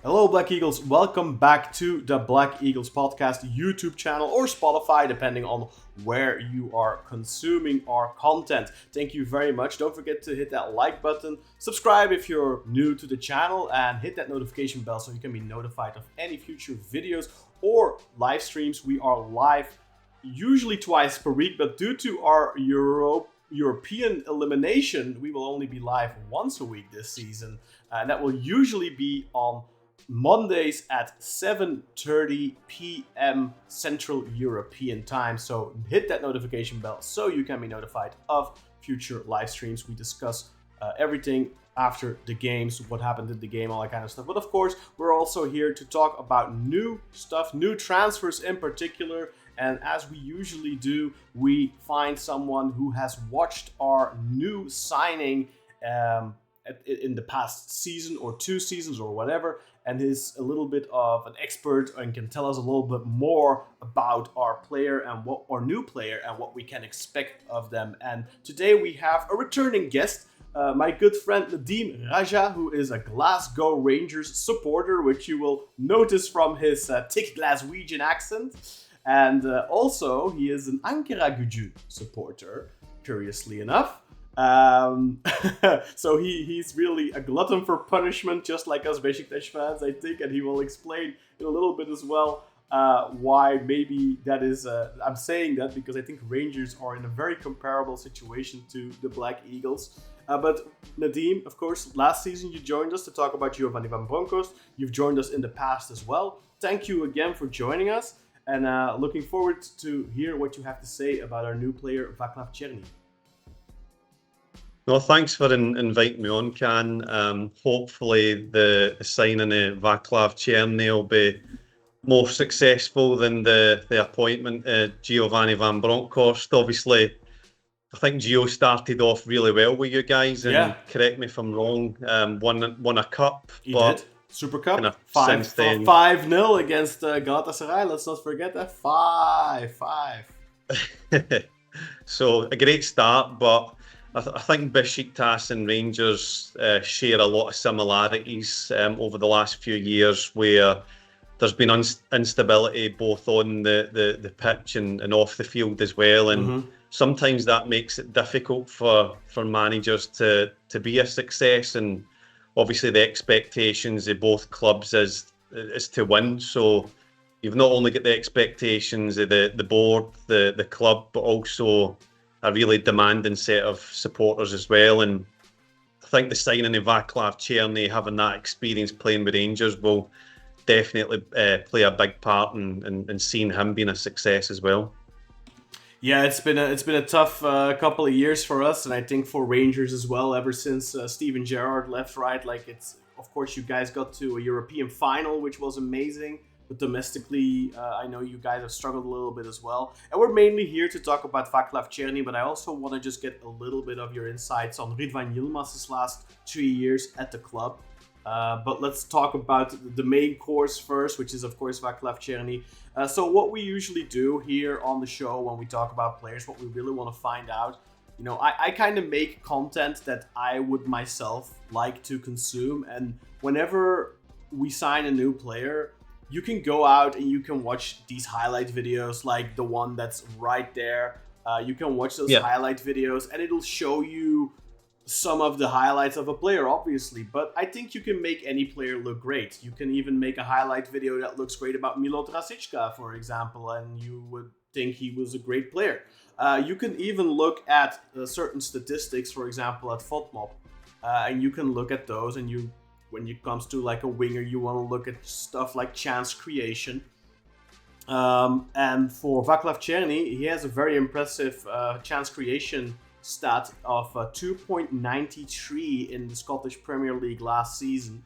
Hello, Black Eagles. Welcome back to the Black Eagles Podcast YouTube channel or Spotify, depending on where you are consuming our content. Thank you very much. Don't forget to hit that like button, subscribe if you're new to the channel, and hit that notification bell so you can be notified of any future videos or live streams. We are live usually twice per week, but due to our European elimination, we will only be live once a week this season. And that will usually be on Mondays at 7:30 p.m. Central European time. So hit that notification bell so you can be notified of future live streams. We discuss everything after the games, what happened in the game, all that kind of stuff. But of course, we're also here to talk about new stuff, new transfers in particular. And as we usually do, we find someone who has watched our new signing in the past season or 2 seasons or whatever, and is a little bit of an expert and can tell us a little bit more about our player and what our new player and what we can expect of them. And today we have a returning guest, my good friend Nadeem Raja, who is a Glasgow Rangers supporter, which you will notice from his thick Glaswegian accent. And also he is an Ankaragücü supporter, curiously enough. So he's really a glutton for punishment, just like us Beşiktaş fans, I think, and he will explain in a little bit as well why maybe that is. I'm saying that because I think Rangers are in a very comparable situation to the Black Eagles. But Nadeem, of course, last season you joined us to talk about Giovanni Van Bronckhorst. You've joined us in the past as well. Thank you again for joining us, and looking forward to hear what you have to say about our new player, Vaclav Černý. No, thanks for inviting me on, Kaan. Hopefully the signing of Vaclav Černý will be more successful than the appointment of Giovanni Van Bronckhorst. Obviously, I think Gio started off really well with you guys, and correct me if I'm wrong, won a cup. He did. Super Cup. 5-0 against Galatasaray. Let's not forget that. 5-5. So a great start, but I think Besiktas and Rangers share a lot of similarities over the last few years, where there's been instability both on the pitch and off the field as well, and sometimes that makes it difficult for managers to be a success. And obviously the expectations of both clubs is to win, so you've not only got the expectations of the board, the club, but also a really demanding set of supporters as well. And I think the signing of Vaclav Černý, having that experience playing with Rangers, will definitely play a big part in seeing him being a success as well. Yeah, it's been a tough couple of years for us, and I think for Rangers as well. Ever since Steven Gerrard left, right? Like, it's, of course, you guys got to a European final, which was amazing. But domestically, I know you guys have struggled a little bit as well. And we're mainly here to talk about Vaclav Černý, but I also want to just get a little bit of your insights on Ridvan Yilmaz's last 3 years at the club. But let's talk about the main course first, which is, of course, Vaclav Černý. So what we usually do here on the show when we talk about players, what we really want to find out, you know, I kind of make content that I would myself like to consume. And whenever we sign a new player, you can go out and you can watch these highlight videos, like the one that's right there. You can watch those highlight videos, and it'll show you some of the highlights of a player, obviously. But I think you can make any player look great. You can even make a highlight video that looks great about Milot Rasicka, for example, and you would think he was a great player. You can even look at certain statistics, for example, at FOTMOB, and you can look at those, and when it comes to like a winger, you want to look at stuff like chance creation. And for Vaclav Černý, he has a very impressive chance creation stat of 2.93 in the Scottish Premier League last season.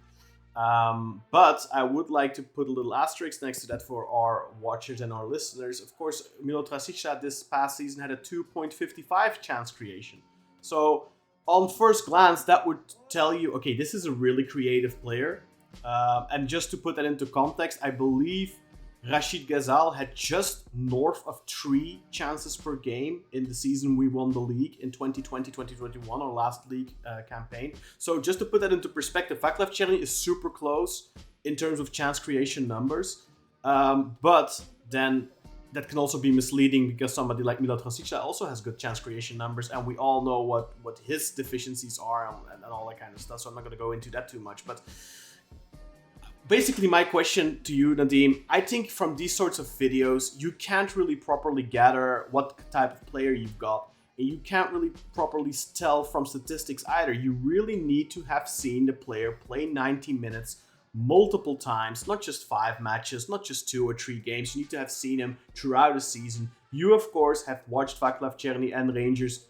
But I would like to put a little asterisk next to that for our watchers and our listeners. Of course, Milot Rasicka this past season had a 2.55 chance creation. So on first glance, that would tell you, okay, this is a really creative player. And just to put that into context, I believe Rachid Ghazal had just north of 3 chances per game in the season we won the league in 2020-2021, our last league campaign. So just to put that into perspective, Vaclav Černý is super close in terms of chance creation numbers. But then that can also be misleading because somebody like Milot Rasica also has good chance creation numbers, and we all know what his deficiencies are and all that kind of stuff. So I'm not going to go into that too much. But basically, my question to you, Nadeem, I think from these sorts of videos, you can't really properly gather what type of player you've got. And you can't really properly tell from statistics either. You really need to have seen the player play 90 minutes multiple times, not just 5 matches, not just 2 or 3 games. You need to have seen him throughout the season. You, of course, have watched Vaclav Černý and Rangers,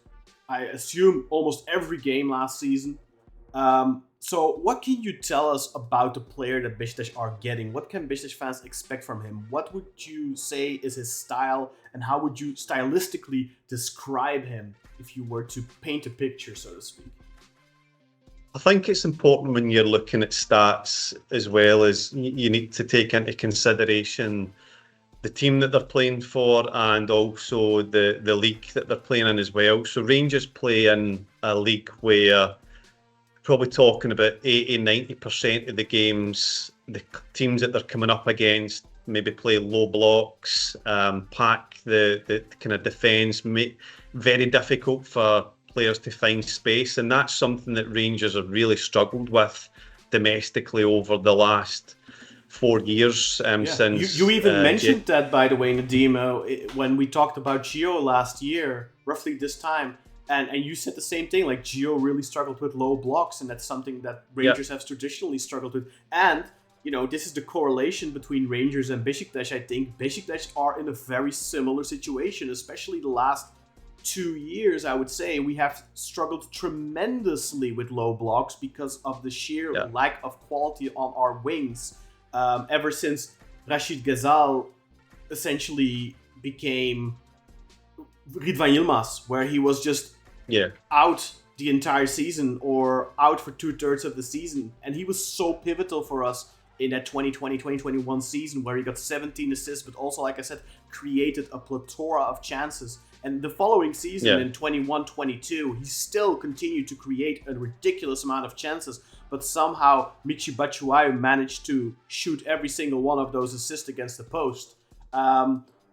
I assume, almost every game last season. So what can you tell us about the player that Beşiktaş are getting? What can Beşiktaş fans expect from him? What would you say is his style, and how would you stylistically describe him if you were to paint a picture, so to speak? I think it's important when you're looking at stats as well as you need to take into consideration the team that they're playing for and also the league that they're playing in as well. So Rangers play in a league where probably talking about 80-90% of the games, the teams that they're coming up against maybe play low blocks, pack the kind of defence, make very difficult for players to find space, and that's something that Rangers have really struggled with domestically over the last 4 years. Since you even mentioned that, by the way, Nadeem, when we talked about Gio last year, roughly this time, and you said the same thing. Like Gio really struggled with low blocks, and that's something that Rangers have traditionally struggled with. And this is the correlation between Rangers and Beşiktaş. I think Beşiktaş are in a very similar situation, especially the last 2 years. I would say we have struggled tremendously with low blocks because of the sheer lack of quality on our wings. Ever since Rachid Ghazal essentially became Ridvan Yilmaz, where he was just out the entire season or out for 2/3 of the season. And he was so pivotal for us in that 2020-2021 season where he got 17 assists, but also, like I said, created a plethora of chances. And the following season in 21-22, he still continued to create a ridiculous amount of chances, but somehow Michy Batshuayi managed to shoot every single one of those assists against the post.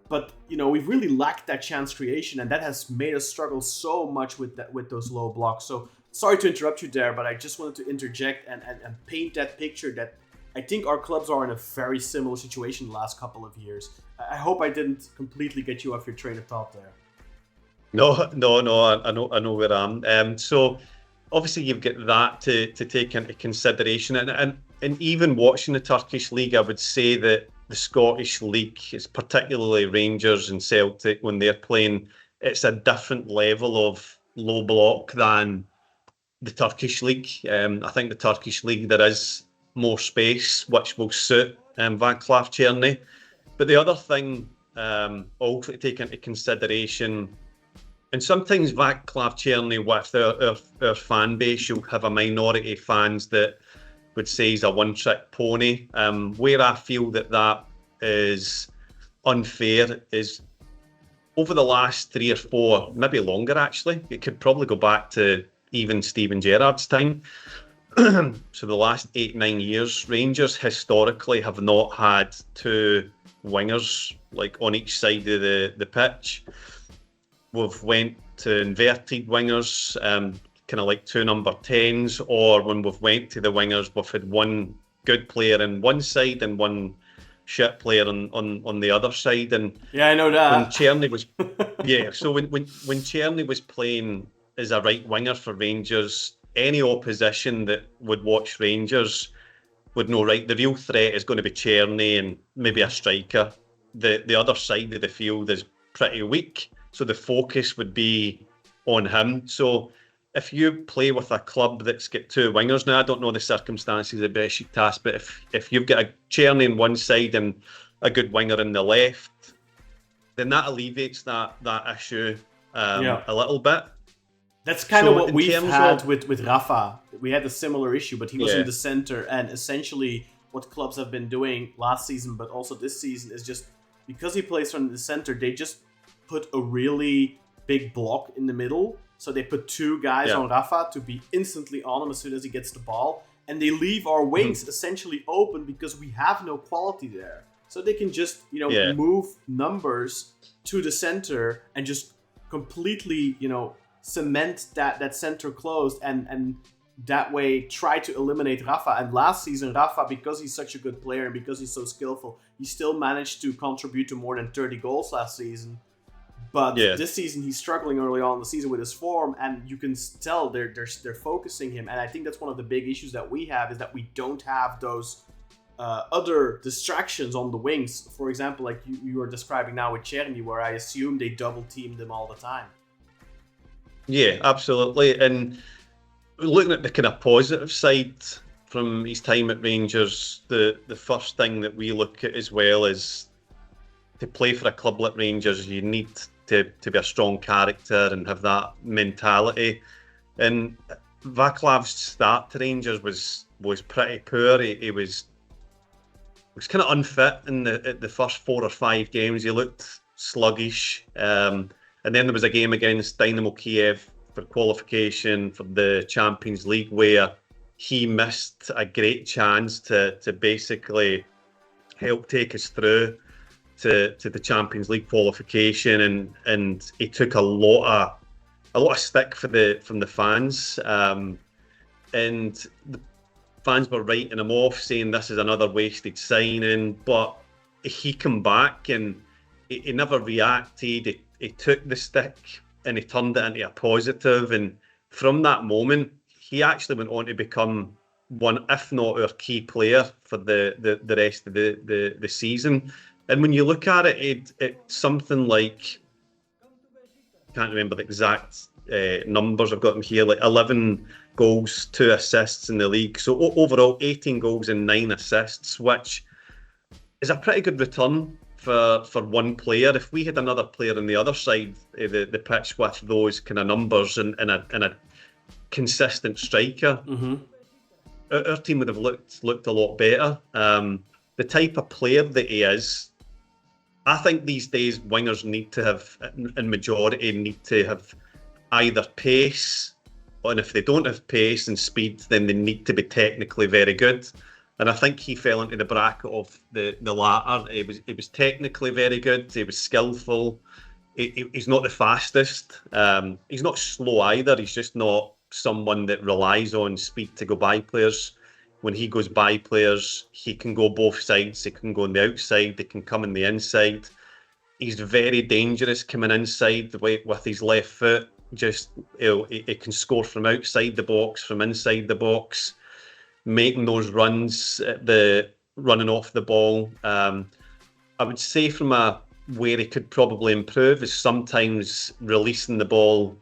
But we've really lacked that chance creation, and that has made us struggle so much with those low blocks. So sorry to interrupt you there, but I just wanted to interject and paint that picture that I think our clubs are in a very similar situation the last couple of years. I hope I didn't completely get you off your train of thought there. No. I know where I am. So obviously you've got that to take into consideration, and even watching the Turkish league, I would say that the Scottish league, is particularly Rangers and Celtic, when they're playing, it's a different level of low block than the Turkish league. I think the Turkish league, there is more space, which will suit Vaclav Černý. But the other thing also to take into consideration, and sometimes Vaclav Černý, with our fan base, you'll have a minority of fans that would say he's a one-trick pony. Where I feel that is unfair is over the last 3 or 4, maybe longer actually, it could probably go back to even Steven Gerrard's time. So the last 8-9 years, Rangers historically have not had 2 wingers like on each side of the pitch. We've went to inverted wingers, kind of like 2 number 10s, or when we've went to the wingers, we've had 1 good player on one side and 1 shit player on the other side. And I know that. When Cherney was so when Cherney was playing as a right winger for Rangers, any opposition that would watch Rangers would know, right, the real threat is going to be Cherney and maybe a striker. The other side of the field is pretty weak, so the focus would be on him. So if you play with a club that's got 2 wingers, now I don't know the circumstances of Beşiktaş, but if you've got a Cherney on one side and a good winger on the left, then that alleviates that issue a little bit. That's kind of what we've had with Rafa. We had a similar issue, but he was in the center, and essentially what clubs have been doing last season, but also this season, is just because he plays from the center, they just put a really big block in the middle. So they put 2 guys on Rafa to be instantly on him as soon as he gets the ball. and they leave our wings essentially open because we have no quality there. So they can just, move numbers to the center and just completely, cement that center closed and that way try to eliminate Rafa. And last season, Rafa, because he's such a good player and because he's so skillful, he still managed to contribute to more than 30 goals last season. But this season, he's struggling early on in the season with his form, and you can tell they're focusing him. And I think that's one of the big issues that we have, is that we don't have those other distractions on the wings. For example, like you were describing now with Cherney, where I assume they double-teamed him all the time. Yeah, absolutely. And looking at the kind of positive side from his time at Rangers, the first thing that we look at as well is to play for a club like Rangers, you need to be a strong character and have that mentality. And Vaclav's start to Rangers was pretty poor. He was kind of unfit in the first 4 or 5 games. He looked sluggish. And then there was a game against Dynamo Kiev for qualification for the Champions League where he missed a great chance to basically help take us through to the Champions League qualification, and he took a lot of stick from the fans, and the fans were writing him off, saying this is another wasted signing. But he came back and he never reacted. He took the stick and he turned it into a positive, and from that moment he actually went on to become one, if not our key player for the rest of the season. And when you look at it, it's something like, I can't remember the exact numbers, I've got them here, like 11 goals, 2 assists in the league. So overall, 18 goals and 9 assists, which is a pretty good return for one player. If we had another player on the other side of the pitch with those kind of numbers and a consistent striker, our team would have looked a lot better. The type of player that he is, I think these days wingers need to have, in majority, need to have either pace, and if they don't have pace and speed, then they need to be technically very good. And I think he fell into the bracket of the latter. He was technically very good. He was skillful. He's not the fastest. He's not slow either. He's just not someone that relies on speed to go by players. When he goes by players, he can go both sides. He can go on the outside. He can come in the inside. He's very dangerous coming inside with his left foot. Just he can score from outside the box, from inside the box, making those runs, the running off the ball. I would say from where he could probably improve is sometimes releasing the ball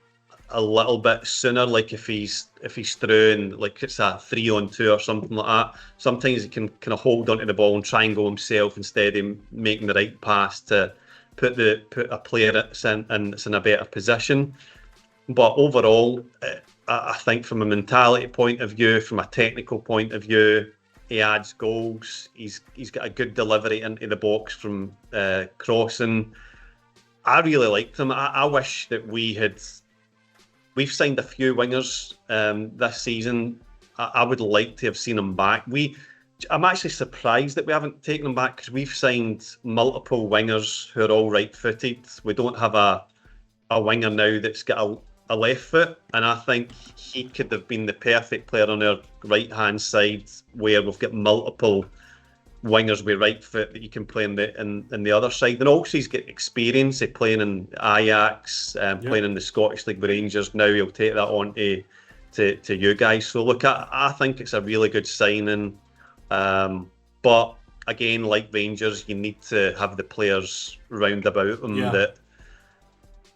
a little bit sooner, like if he's through and like it's a 3-on-2 or something like that. Sometimes he can kind of hold onto the ball and try and go himself instead of making the right pass to put a player that's in a better position. But overall, I think from a mentality point of view, from a technical point of view, he adds goals. He's got a good delivery into the box from crossing. I really liked him. I wish that we've signed a few wingers this season. I would like to have seen him back. I'm actually surprised that we haven't taken him back, because we've signed multiple wingers who are all right-footed. We don't have a winger now that's got a left foot, and I think he could have been the perfect player on our right-hand side, where we've got multiple wingers with right foot that you can play in the other side. And also he's got experience of playing in Ajax, playing in the Scottish League with Rangers. Now he'll take that on to you guys. So look, I think it's a really good signing. But again, like Rangers, you need to have the players round about him that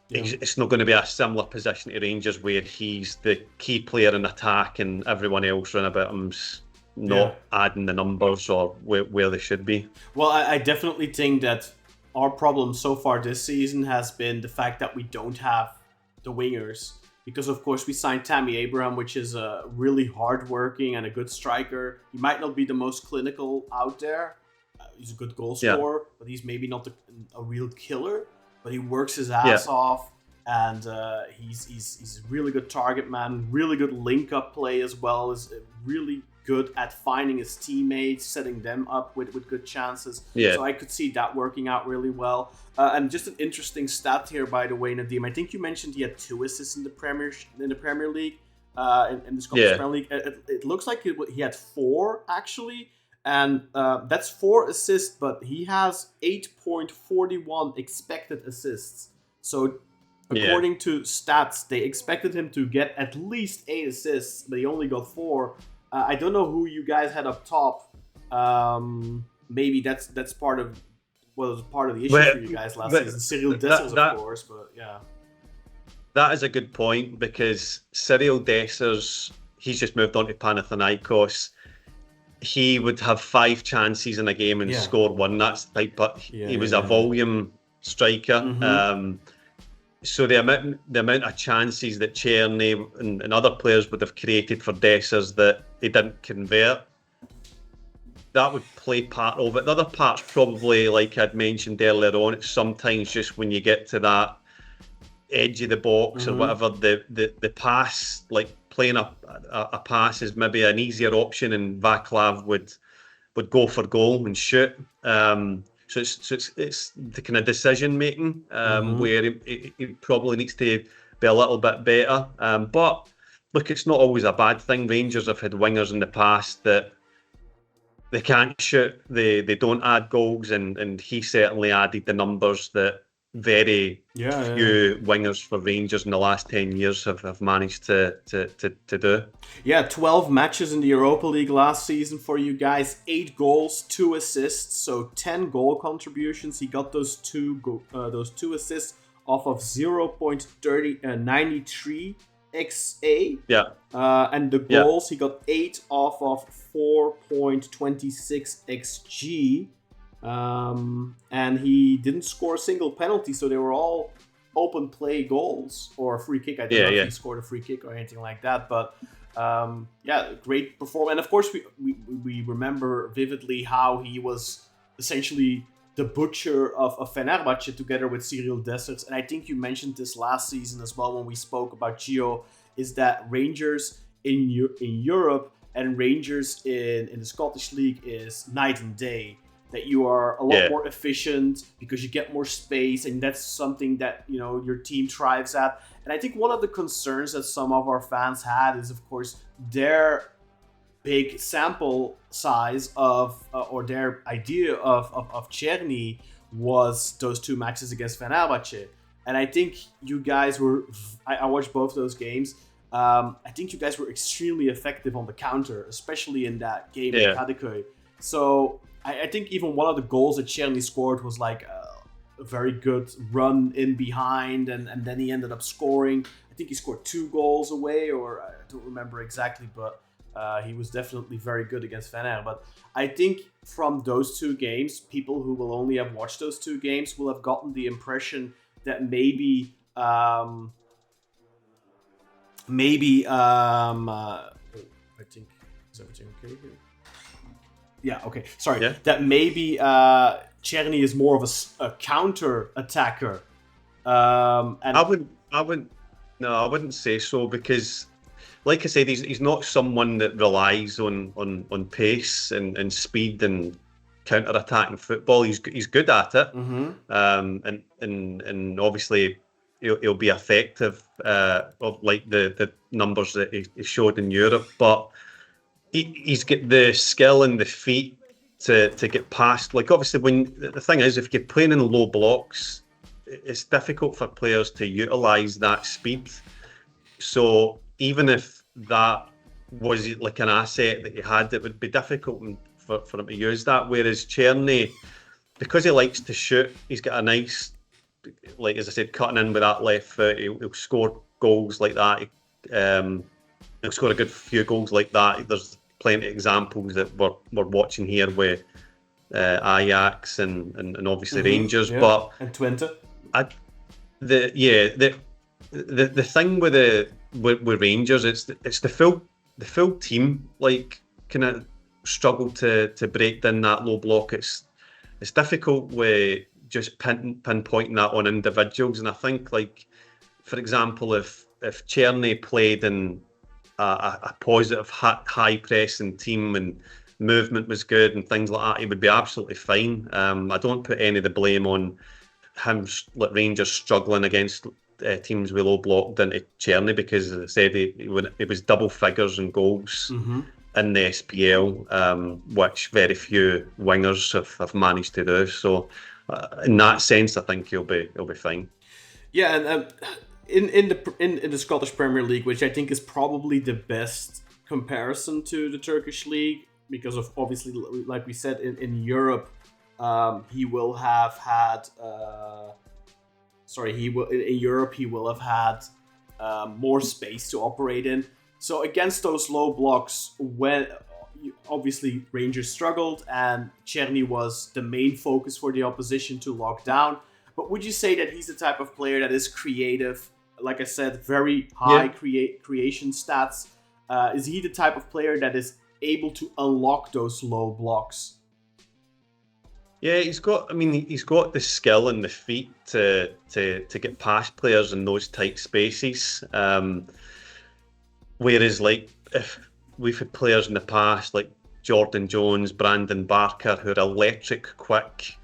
it's not going to be a similar position to Rangers where he's the key player in attack and everyone else round about him's not adding the numbers or where they should be. Well, I definitely think that our problem so far this season has been the fact that we don't have the wingers. Because, of course, we signed Tammy Abraham, which is a really hard-working and a good striker. He might not be the most clinical out there. He's a good goal scorer, but he's maybe not a real killer. But he works his ass off, and he's a really good target man, really good link-up play as well. Is a really good at finding his teammates, setting them up with good chances. Yeah. So I could see that working out really well. And just an interesting stat here, by the way, Nadeem. I think you mentioned he had 2 assists in the Premier League, in the Scottish Premier League. It looks like he had 4 actually, and that's 4 assists. But he has 8.41 expected assists. So according to stats, they expected him to get at least 8 assists, but he only got 4. I don't know who you guys had up top. Maybe that's part of part of the issue for you guys last season. Cyril Dessers, of course, but yeah. That is a good point, because Cyril Dessers, he's just moved on to Panathinaikos. He would have 5 chances in a game and score 1. That's the type, but he was a volume striker. So the amount of chances that Cherney and other players would have created for Dessers that they didn't convert, that would play part of it. The other part's probably, like I'd mentioned earlier on, it's sometimes just when you get to that edge of the box or whatever, the pass, like playing a pass is maybe an easier option, and Vaclav would go for goal and shoot. So it's the kind of decision making where he probably needs to be a little bit better. But look, it's not always a bad thing. Rangers have had wingers in the past that they can't shoot, they don't add goals, and he certainly added the numbers that very few wingers for Rangers in the last 10 years have managed to do. Yeah, 12 matches in the Europa League last season for you guys, 8 goals, 2 assists, so 10 goal contributions. He got those two assists off of 0.93 XA. And the goals, he got 8 off of 4.26 XG. And he didn't score a single penalty, so they were all open play goals or a free kick. I don't know if he scored a free kick or anything like that, but great performance. And of course, we remember vividly how he was essentially the butcher of Fenerbahce together with Cyril Dessers. And I think you mentioned this last season as well when we spoke about Gio, is that Rangers in Europe and Rangers in the Scottish League is night and day. That you are a lot more efficient because you get more space, and that's something that your team thrives at. And I think one of the concerns that some of our fans had is, of course, their big sample size of or their idea of Cherney was those 2 matches against Fenerbahce. And I think you guys were. I watched both those games. I think you guys were extremely effective on the counter, especially in that game in Kadıköy. So I think even one of the goals that Cherney scored was like a very good run in behind, and then he ended up scoring. I think he scored 2 goals away, or I don't remember exactly, but he was definitely very good against Fener. But I think from those 2 games, people who will only have watched those 2 games will have gotten the impression that maybe I think, is everything okay here? Yeah, okay. Sorry. Yeah. That maybe Cherney is more of a counter attacker. And I wouldn't say so, because, like I said, he's not someone that relies on pace and speed and counter attacking football. He's good at it, and obviously he'll be effective, of like the numbers that he showed in Europe, but. He's got the skill and the feet to get past. Like, obviously, when the thing is, if you're playing in low blocks, it's difficult for players to utilise that speed. So even if that was like an asset that you had, it would be difficult for him to use that. Whereas Cherney, because he likes to shoot, he's got a nice, like as I said, cutting in with that left foot. He'll score goals like that. He'll score a good few goals like that. There's plenty of examples that we're watching here with Ajax and obviously Rangers, but and Twente. The thing with Rangers, it's the full team like kind of struggle to break down that low block. It's difficult with just pinpointing that on individuals, and I think, like, for example, if Cherney played in a positive high pressing team and movement was good and things like that, he would be absolutely fine. I don't put any of the blame on him, like Rangers struggling against teams with low block into Cherney, because as I said, it was double figures in goals in the SPL, which very few wingers have managed to do. So in that sense, I think he'll be fine. Yeah, and in the Scottish Premier League, which I think is probably the best comparison to the Turkish league, because of obviously, like we said, in Europe, he will have had. In Europe he will have had more space to operate in. So against those low blocks, when obviously Rangers struggled and Cherney was the main focus for the opposition to lock down. But would you say that he's the type of player that is creative? Like I said, very high creation stats. Is he the type of player that is able to unlock those low blocks? Yeah, he's got the skill and the feet to get past players in those tight spaces. Whereas, like, if we've had players in the past like Jordan Jones, Brandon Barker, who are electric, quick,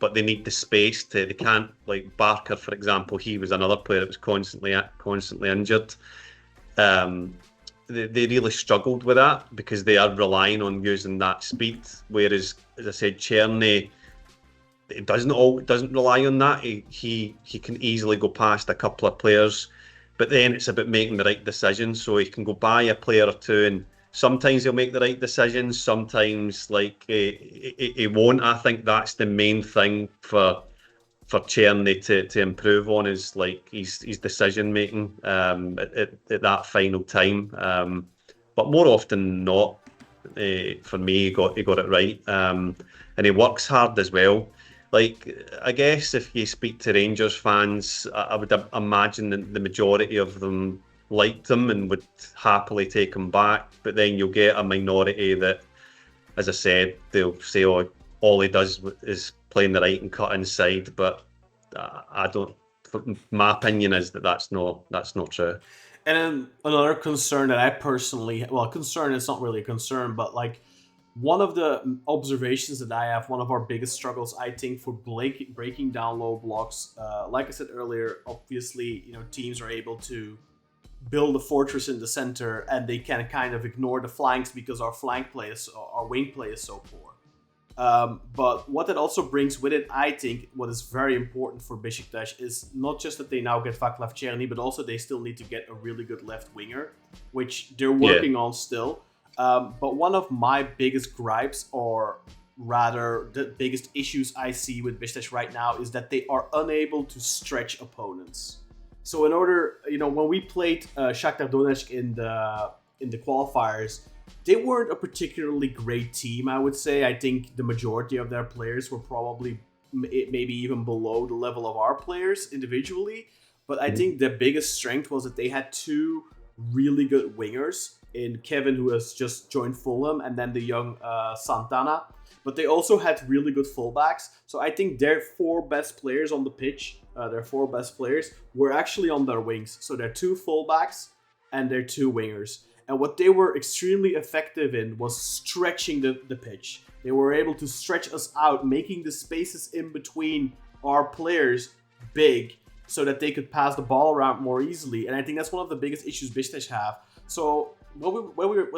but they need the space they can't, like Barker, for example. He was another player that was constantly injured. They really struggled with that because they are relying on using that speed. Whereas, as I said, Cherney, it doesn't rely on that. He can easily go past a couple of players, but then it's about making the right decision. So he can go by a player or two, and sometimes he'll make the right decisions. Sometimes, like, he won't. I think that's the main thing for Cherney to improve on, is like his decision making at that final time. But more often than not, for me, he got it right, and he works hard as well. Like, I guess if you speak to Rangers fans, I would imagine that the majority of them liked him and would happily take him back. But then you'll get a minority that, as I said, they'll say, "Oh, all he does is play in the right and cut inside." But I don't. My opinion is that's not true. And then another concern that I personally, concern is not really a concern, but like one of the observations that I have, one of our biggest struggles, I think, for breaking down low blocks, like I said earlier, obviously, teams are able to build a fortress in the center and they can kind of ignore the flanks because our wing play is so poor. But what that also brings with it, I think, what is very important for Beşiktaş is not just that they now get Vaclav Černý, but also they still need to get a really good left winger, which they're working on still. But one of my biggest gripes, or rather the biggest issues I see with Beşiktaş right now, is that they are unable to stretch opponents. So in order, when we played Shakhtar Donetsk in the qualifiers, they weren't a particularly great team, I would say. I think the majority of their players were probably maybe even below the level of our players individually. But I think their biggest strength was that they had two really good wingers in Kevin, who has just joined Fulham, and then the young Santana. But they also had really good fullbacks. So I think their four best players on the pitch, were actually on their wings. So they're two fullbacks and they're two wingers. And what they were extremely effective in was stretching the pitch. They were able to stretch us out, making the spaces in between our players big so that they could pass the ball around more easily. And I think that's one of the biggest issues Beşiktaş have. So when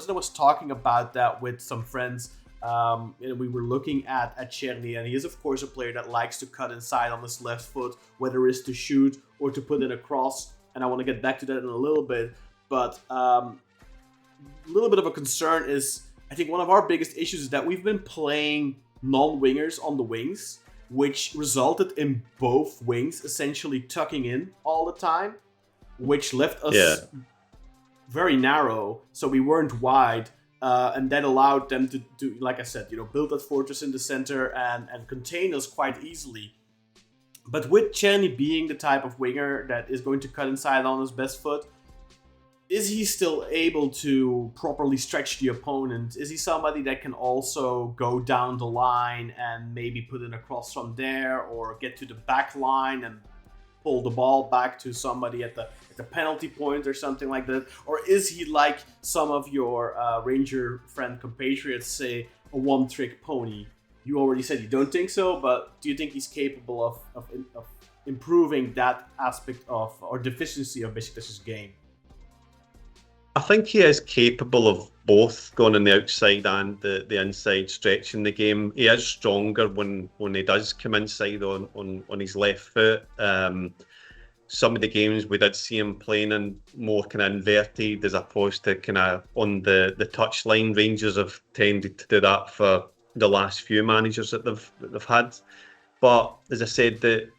I was talking about that with some friends, and we were looking at Cherney, and he is, of course, a player that likes to cut inside on his left foot, whether it's to shoot or to put in a cross. And I want to get back to that in a little bit. But a little bit of a concern is, I think one of our biggest issues is that we've been playing non-wingers on the wings, which resulted in both wings essentially tucking in all the time, which left us very narrow, so we weren't wide, and that allowed them to, like I said, build that fortress in the center and contain us quite easily. But with Cherney being the type of winger that is going to cut inside on his best foot, is he still able to properly stretch the opponent? Is he somebody that can also go down the line and maybe put in a cross from there, or get to the back line and pull the ball back to somebody at the penalty point or something like that? Or is he like some of your Ranger friend compatriots say, a one-trick pony? You already said you don't think so, but do you think he's capable of improving that aspect of or deficiency of Beşiktaş's game? I think he is capable of both going on the outside and the inside, stretching the game. He is stronger when he does come inside on his left foot. Some of the games we did see him playing in more kind of inverted as opposed to kind of on the touchline. Rangers have tended to do that for the last few managers that they've had. But as I said, that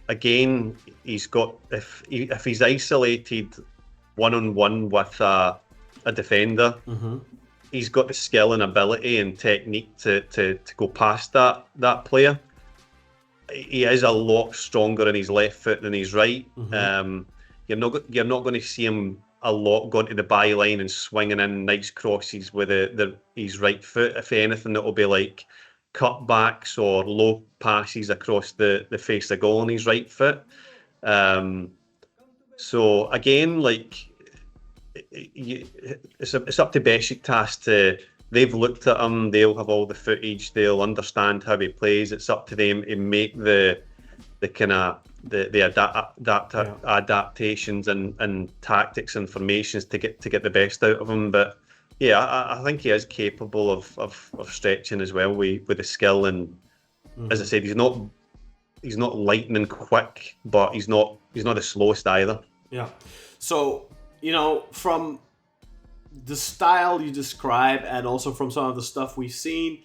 again, he's got if he's isolated one-on-one with a defender, he's got the skill and ability and technique to go past that player. He is a lot stronger in his left foot than his right. You're not going to see him a lot going to the byline and swinging in nice crosses with his right foot. If anything, it will be like cutbacks or low passes across the face of goal on his right foot. So again, like it's up to Beşiktaş they've looked at him, they'll have all the footage, they'll understand how he plays. It's up to them to make the kind of adaptations and tactics and formations to get the best out of him. But yeah, I think he is capable of stretching as well with the skill. And as I said, he's not lightning quick, but he's not the slowest either. Yeah. So, from the style you describe and also from some of the stuff we've seen,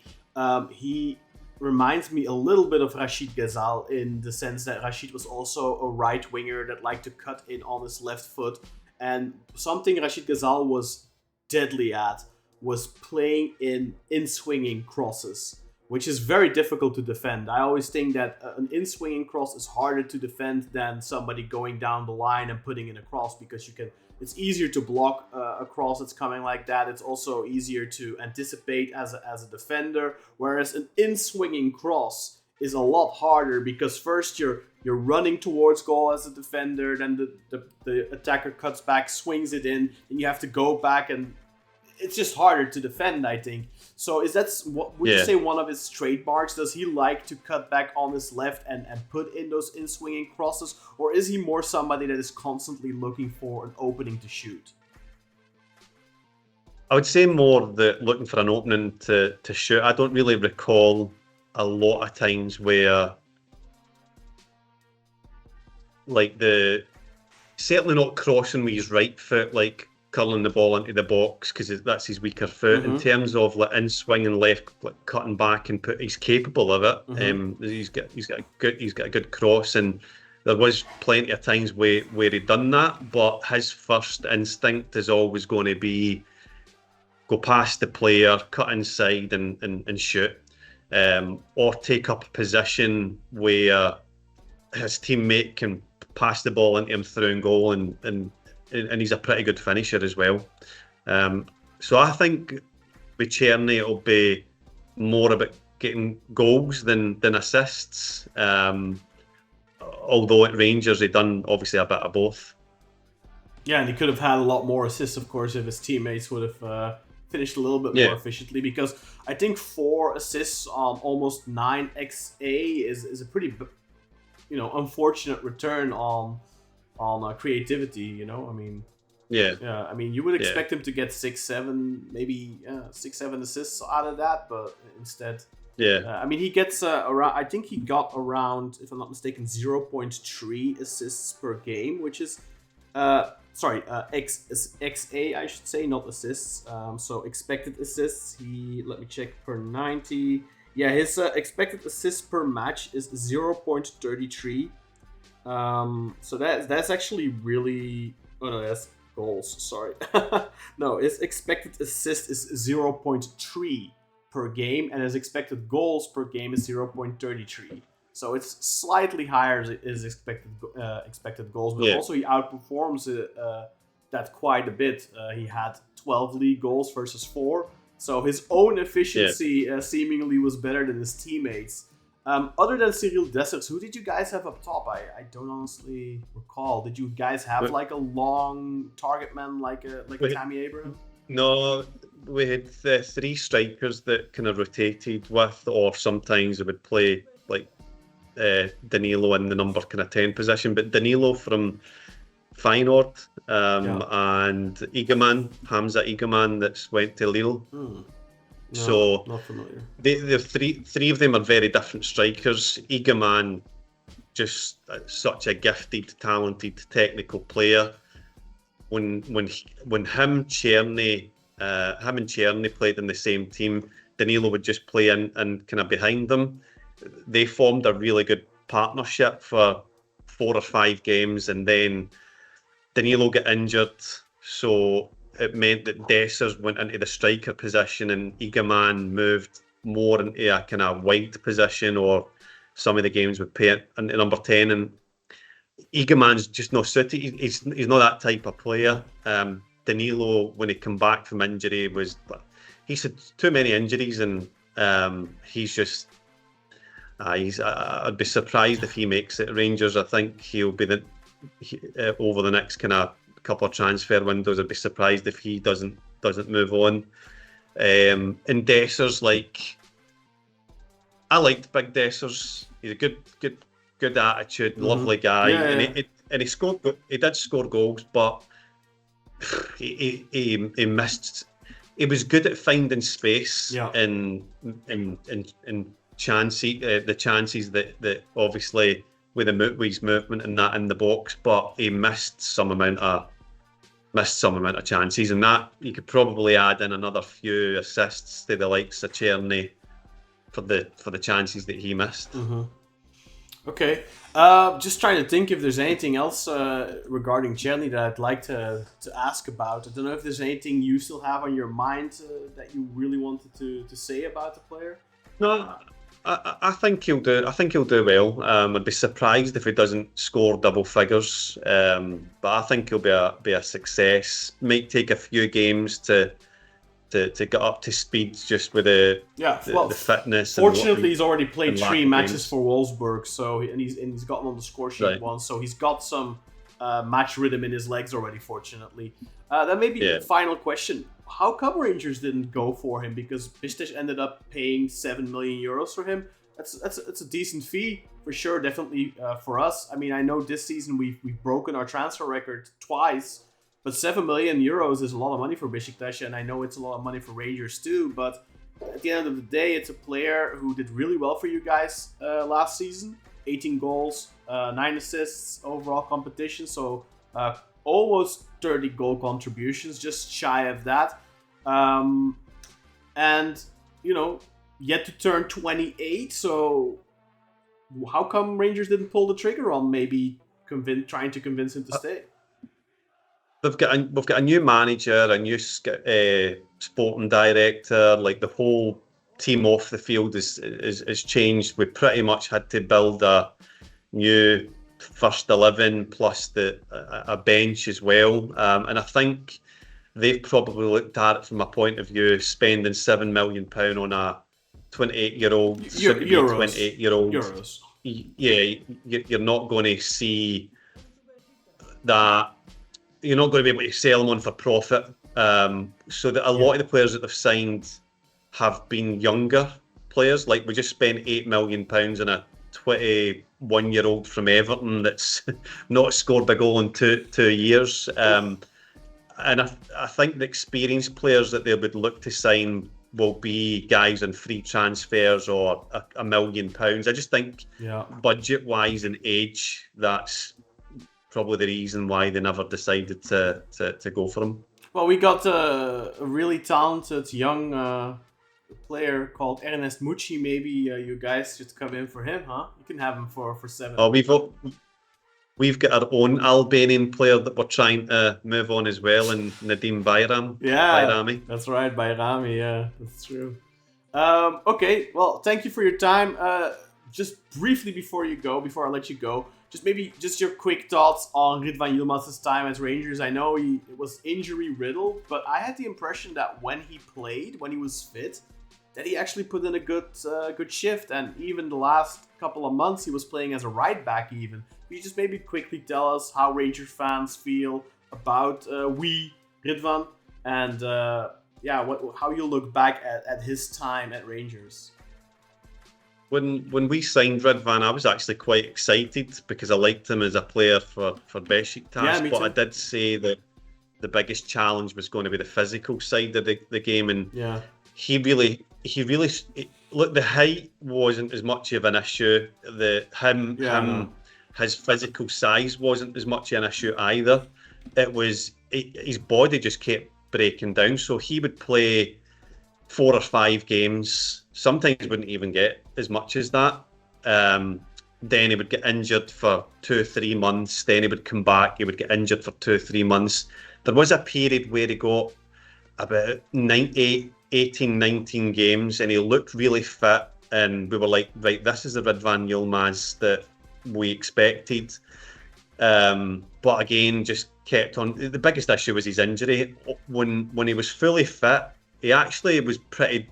he reminds me a little bit of Rachid Ghazal in the sense that Rachid was also a right winger that liked to cut in on his left foot. And something Rachid Ghazal was deadly at was playing in swinging crosses, which is very difficult to defend. I always think that an in-swinging cross is harder to defend than somebody going down the line and putting in a cross, because it's easier to block a cross that's coming like that. It's also easier to anticipate as a defender, whereas an in-swinging cross is a lot harder because first you're running towards goal as a defender, then the attacker cuts back, swings it in, and you have to go back, and it's just harder to defend, I think. So would you say one of his trademarks? Does he like to cut back on his left and put in those in-swinging crosses? Or is he more somebody that is constantly looking for an opening to shoot? I would say more that looking for an opening to shoot. I don't really recall a lot of times where certainly not crossing with his right foot, like curling the ball into the box, because that's his weaker foot. In terms of like in swinging left, like cutting back and he's capable of it. He's got a good cross, and there was plenty of times where he'd done that. But his first instinct is always going to be go past the player, cut inside, and shoot, or take up a position where his teammate can pass the ball into him through and goal, and he's a pretty good finisher as well. So I think with Cherney it'll be more about getting goals than assists. Although at Rangers he done obviously a bit of both. Yeah, and he could have had a lot more assists, of course, if his teammates would have finished a little bit more efficiently. Because I think 4 assists on almost 9 XA is a pretty, unfortunate return on creativity. I mean, I mean, you would expect him to get 6-7, maybe 6-7 assists out of that, but instead, I mean, he gets around. I think he got around, if I'm not mistaken, 0.3 assists per game, which is XA, I should say, not assists. So expected assists. Let me check, per 90. Yeah, his expected assists per match is 0.33. So that's actually really. Oh no, that's goals. Sorry. No, his expected assist is 0.3 per game, and his expected goals per game is 0.33. So it's slightly higher his expected goals, but also he outperforms that quite a bit. He had 12 league goals versus 4. So his own efficiency seemingly was better than his teammates. Other than Cyril Dessers, who did you guys have up top? I don't honestly recall. Did you guys have like a long target man like a Tammy Abraham? No, we had three strikers that kind of rotated with, or sometimes they would play like Danilo in the number kind of 10 position. But Danilo from Feyenoord and Hamza Egeman that's went to Lille. No, so not familiar. The three of them are very different strikers. Egeman, just such a gifted, talented, technical player. When him and Cherney played in the same team, Danilo would just play in and kind of behind them. They formed a really good partnership for 4 or 5 games, and then Danilo got injured, so it meant that Dessers went into the striker position and Egeman moved more into a kind of wide position, or some of the games would play into number 10. And Egeman's just not suited. He's not that type of player. Danilo, when he came back from injury, he's had too many injuries, and he's just. I'd be surprised if he makes it at Rangers. I think he'll be over the next kind of couple of transfer windows. I'd be surprised if he doesn't move on. And Dessers, I liked Big Dessers. He's a good attitude, lovely guy, and he scored. He did score goals, but he missed. He was good at finding space in chances, the chances that obviously with his movement and that in the box, but he missed some amount of chances, and that you could probably add in another few assists to the likes of Cherney for the chances that he missed. Mm-hmm. Okay, just trying to think if there's anything else regarding Cherney that I'd like to ask about. I don't know if there's anything you still have on your mind that you really wanted to say about the player. No, I think he'll do. I think he'll do well. I'd be surprised if he doesn't score double figures. But I think he'll be a success. Might take a few games to get up to speed just with the fitness. Fortunately, he's already played 3 matches for Wolfsburg, so he's gotten on the score sheet once, so he's got some match rhythm in his legs already. Fortunately, that may be the final question. How come Rangers didn't go for him? Because Beşiktaş ended up paying 7 million euros for him. That's a decent fee for sure. Definitely for us. I mean, I know this season we've broken our transfer record twice, but 7 million euros is a lot of money for Beşiktaş, and I know it's a lot of money for Rangers too. But at the end of the day, it's a player who did really well for you guys last season. 18 goals, 9 assists overall competition. So almost 30 goal contributions, just shy of that. And, yet to turn 28. So how come Rangers didn't pull the trigger on maybe trying to convince him to stay? We've got a new manager, a new sporting director. Like, the whole team off the field is changed. We pretty much had to build a new first 11 plus a bench as well, and I think they've probably looked at it from a point of view, spending £7 million on a 28-year-old, euros. Yeah, you're not going to see that. You're not going to be able to sell them on for profit. So that a lot of the players that they've signed have been younger players. Like, we just spent £8 million on a 21-year-old from Everton that's not scored a goal in two years. And I think the experienced players that they would look to sign will be guys on free transfers or £1 million. I just think budget-wise and age, that's probably the reason why they never decided to go for him. Well, we got a really talented young player called Ernest Mucci. Maybe you guys should come in for him, huh? You can have him for 7. Oh, we've got our own Albanian player that we're trying to move on as well, and Nadeem Bayrami. That's right, Bayrami. Yeah, that's true. Okay, well, thank you for your time. Just briefly before I let you go, just your quick thoughts on Ridvan Yilmaz's time as Rangers. I know it was injury riddled, but I had the impression that when he played, when he was fit, that he actually put in a good shift. And even the last couple of months, he was playing as a right back even. Could you just maybe quickly tell us how Rangers fans feel about Ridvan, and how you look back at his time at Rangers? When we signed Ridvan, I was actually quite excited because I liked him as a player for Beşiktaş. Yeah, me but too. I did say that the biggest challenge was going to be the physical side of the game, and he really look, the height wasn't as much of an issue. His physical size wasn't as much an issue either. It was his body just kept breaking down. So he would play 4 or 5 games. Sometimes wouldn't even get as much as that. Then he would get injured for 2 or 3 months. Then he would come back. He would get injured for 2 or 3 months. There was a period where he got about 18, 19 games, and he looked really fit. And we were like, right, this is the Ridvan Yilmaz that we expected. But again, just kept on. The biggest issue was his injury. When he was fully fit, he actually was pretty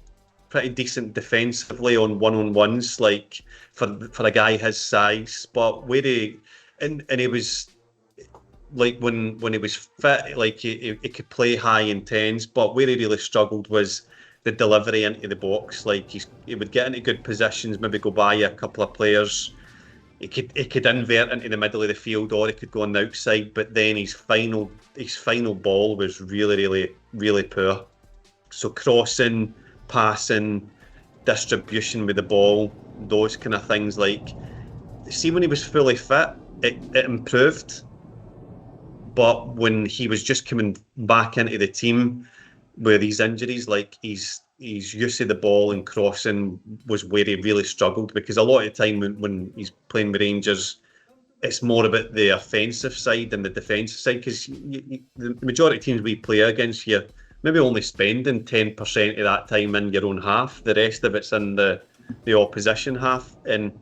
decent defensively on one-on-ones, like for a guy his size. But where he was like when he was fit, like he could play high intense. But where he really struggled was the delivery into the box. Like he would get into good positions, maybe go by a couple of players. He could invert into the middle of the field, or he could go on the outside. But then his final ball was really, really, really poor. So crossing, passing, distribution with the ball, those kind of things. Like, see, when he was fully fit, it improved. But when he was just coming back into the team with these injuries, like his use of the ball and crossing was where he really struggled, because a lot of the time when he's playing with Rangers, it's more about the offensive side than the defensive side, because the majority of teams we play against, you're maybe only spending 10% of that time in your own half. The rest of it's in the opposition half, and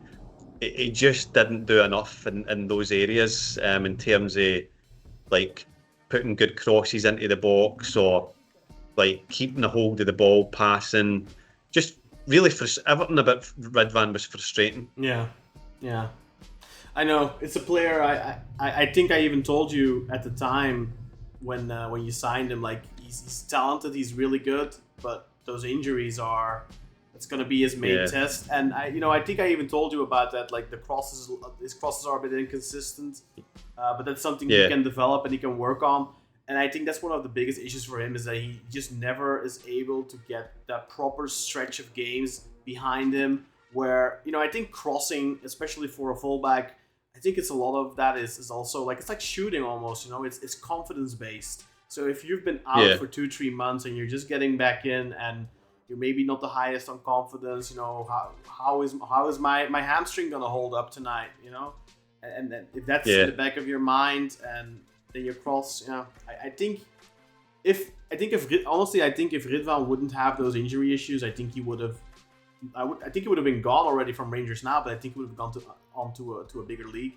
it just didn't do enough in those areas in terms of like putting good crosses into the box, or like keeping a hold of the ball, passing. Just really everything about Ridvan was frustrating. Yeah. I know, it's a player. I think I even told you at the time when you signed him, like he's talented, he's really good, but those injuries it's going to be his main test. And I think I even told you about that. Like his crosses are a bit inconsistent, but that's something he can develop and he can work on. And I think that's one of the biggest issues for him, is that he just never is able to get that proper stretch of games behind him where, I think crossing, especially for a fullback, I think it's a lot of that is also like, it's like shooting almost, it's confidence based. So if you've been out for 2-3 months and you're just getting back in and you're maybe not the highest on confidence, how is my hamstring gonna hold up tonight, and then if that's in the back of your mind, and then your cross, I think if Ridvan wouldn't have those injury issues, I think he would have been gone already from Rangers now, but I think he would have gone onto a bigger league,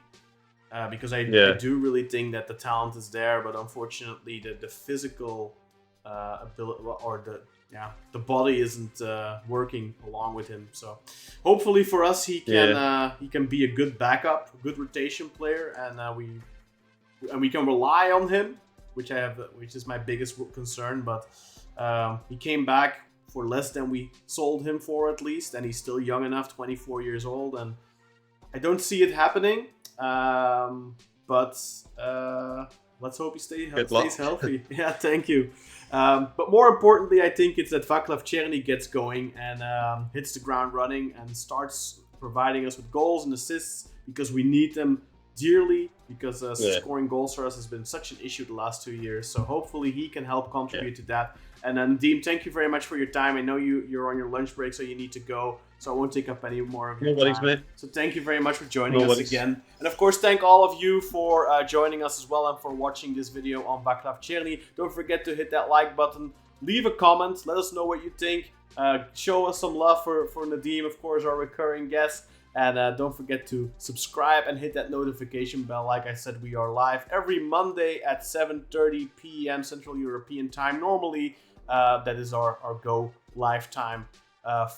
because I do really think that the talent is there, but unfortunately the physical ability, or the body isn't working along with him. So hopefully for us, he can be a good backup, a good rotation player, and we can rely on him, which is my biggest concern. But he came back for less than we sold him for, at least, and he's still young enough, 24 years old, and I don't see it happening. But let's hope he stays healthy. Yeah, thank you. But more importantly, I think it's that Vaclav Černý gets going and hits the ground running and starts providing us with goals and assists, because we need them dearly, because scoring goals for us has been such an issue the last 2 years. So hopefully he can help contribute to that. And then Nadeem, thank you very much for your time. I know you're on your lunch break, so you need to go. So I won't take up any more of your time. Mate. So thank you very much for joining us again. And of course, thank all of you for joining us as well, and for watching this video on Vaclav Černý. Don't forget to hit that like button. Leave a comment. Let us know what you think. Show us some love for Nadeem, of course, our recurring guest. And don't forget to subscribe and hit that notification bell. Like I said, we are live every Monday at 7:30 p.m. Central European Time. Normally, that is our go live time.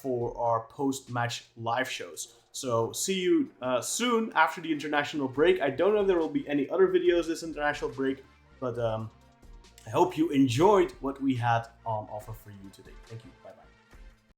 for our post-match live shows. So see you soon after the international break. I don't know if there will be any other videos this international break, but I hope you enjoyed what we had on offer for you today. Thank you.